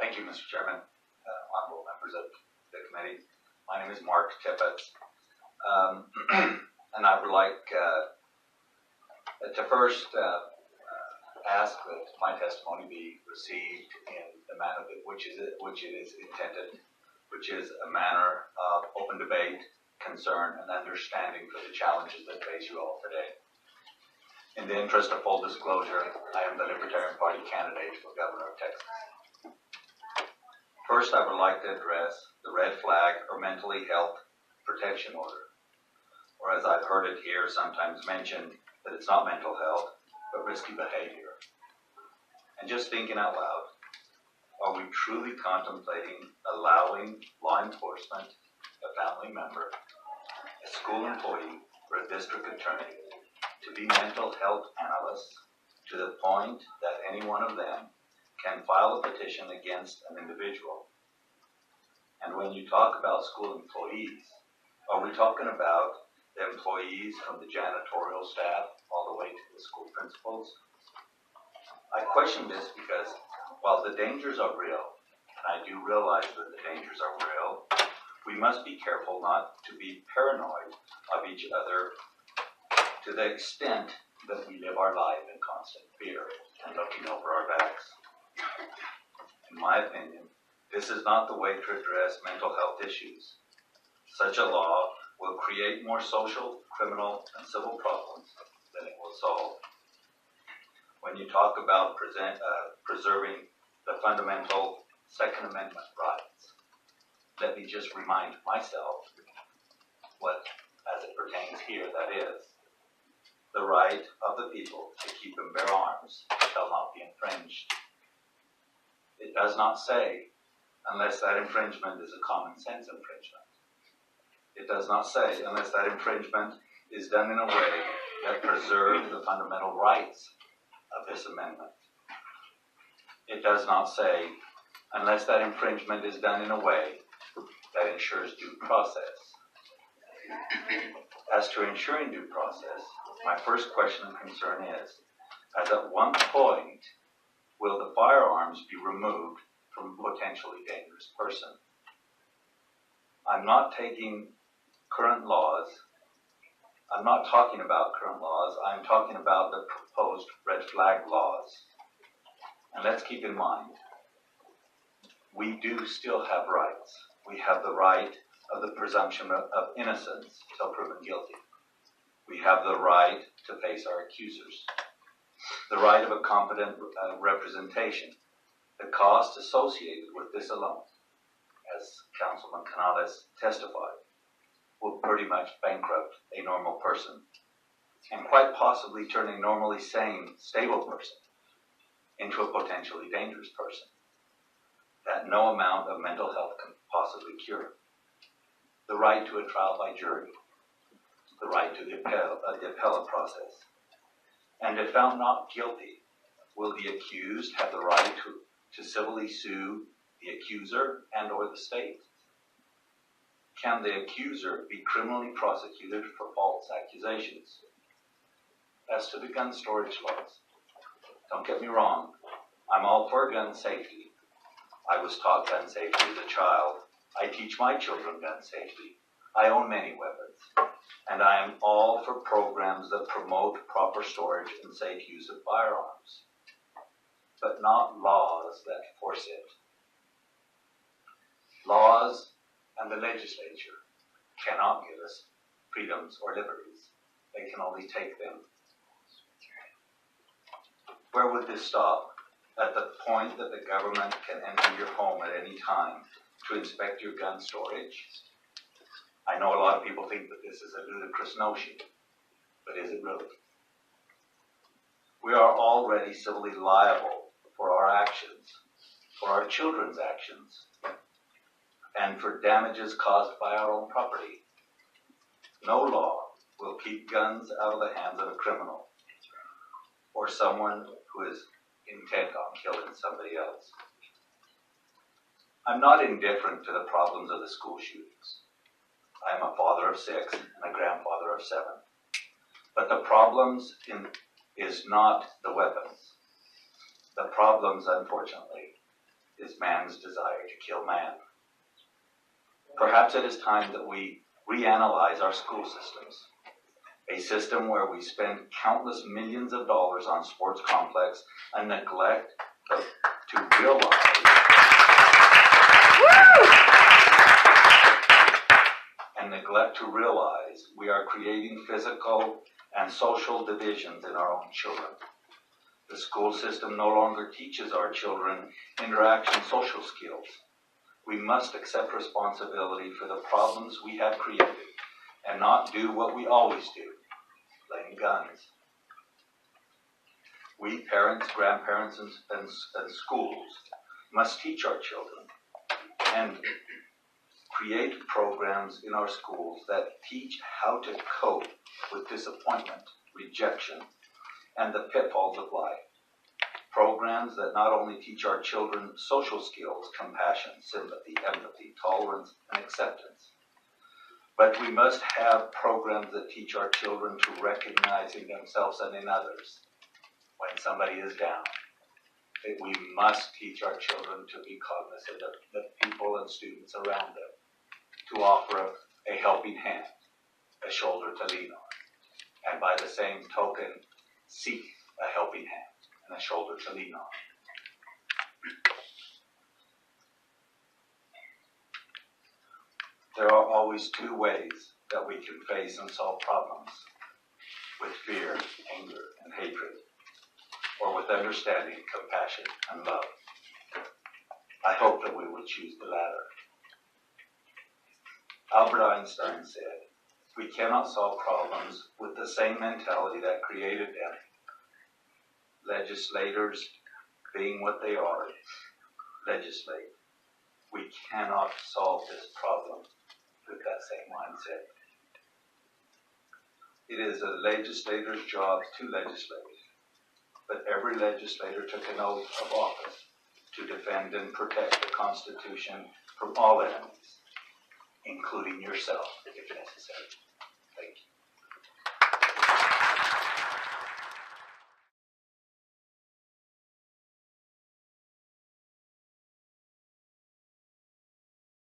Thank you, Mr. Chairman, honorable members of the committee. My name is Mark Tippetts, and I would like to first ask that my testimony be received in the manner which it is intended, which is a manner of open debate, concern, and understanding for the challenges that face you all today. In the interest of full disclosure, I am the Libertarian Party candidate for Governor of Texas. First, I would like to address the red flag or mentally health protection order, or as I've heard it here sometimes mentioned, that it's not mental health, but risky behavior. And just thinking out loud, are we truly contemplating allowing law enforcement, a family member, a school employee, or a district attorney to be mental health analysts to the point that any one of them can file a petition against an individual? And when you talk about school employees, are we talking about the employees from the janitorial staff all the way to the school principals? I question this because while the dangers are real, and I do realize that the dangers are real, we must be careful not to be paranoid of each other to the extent that we live our life in constant fear and looking over our backs. In my opinion, this is not the way to address mental health issues. Such a law will create more social, criminal, and civil problems than it will solve. When you talk about preserving the fundamental Second Amendment rights, let me just remind myself what, as it pertains here, that is, the right of the people to keep and bear arms shall not be infringed. It does not say, unless that infringement is a common sense infringement. It does not say, unless that infringement is done in a way that preserves the fundamental rights of this amendment. It does not say, unless that infringement is done in a way that ensures due process. As to ensuring due process, my first question and concern is, as at one point, will the firearms be removed from a potentially dangerous person? I'm not talking about current laws, I'm talking about the proposed red flag laws. And let's keep in mind, we do still have rights. We have the right of the presumption of innocence till proven guilty. We have the right to face our accusers, the right of a competent representation. The cost associated with this alone, as Councilman Canales testified, will pretty much bankrupt a normal person and quite possibly turn a normally sane, stable person into a potentially dangerous person that no amount of mental health can possibly cure. The right to a trial by jury, the right to the appellate process. And if found not guilty, will the accused have the right to civilly sue the accuser and or the state? Can the accuser be criminally prosecuted for false accusations? As to the gun storage laws, don't get me wrong, I'm all for gun safety. I was taught gun safety as a child. I teach my children gun safety. I own many weapons, and I am all for programs that promote proper storage and safe use of firearms, but not laws that force it. Laws and the legislature cannot give us freedoms or liberties. They can only take them. Where would this stop? At the point that the government can enter your home at any time to inspect your gun storage? I know a lot of people think that this is a ludicrous notion, but is it really? We are already civilly liable for our actions, for our children's actions, and for damages caused by our own property. No law will keep guns out of the hands of a criminal or someone who is intent on killing somebody else. I'm not indifferent to the problems of the school shootings. I am a father of 6 and a grandfather of 7. But the problems is not the weapons. The problems, unfortunately, is man's desire to kill man. Perhaps it is time that we reanalyze our school systems. A system where we spend countless millions of dollars on sports complex and neglect to realize we are creating physical and social divisions in our own children. The school system no longer teaches our children interaction social skills. We must accept responsibility for the problems we have created and not do what we always do, blame guns. We parents, grandparents, and schools must teach our children and create programs in our schools that teach how to cope with disappointment, rejection, and the pitfalls of life. Programs that not only teach our children social skills, compassion, sympathy, empathy, tolerance, and acceptance, but we must have programs that teach our children to recognize in themselves and in others when somebody is down. We must teach our children to be cognizant of the people and students around them, to offer a helping hand, a shoulder to lean on, and by the same token, seek a helping hand and a shoulder to lean on. There are always two ways that we can face and solve problems: with fear, anger, and hatred, or with understanding, compassion, and love. I hope that we will choose the latter. Albert Einstein said, "We cannot solve problems with the same mentality that created them." Legislators, being what they are, legislate. We cannot solve this problem with that same mindset. It is a legislator's job to legislate, but every legislator took an oath of office to defend and protect the Constitution from all enemies, including yourself, if necessary.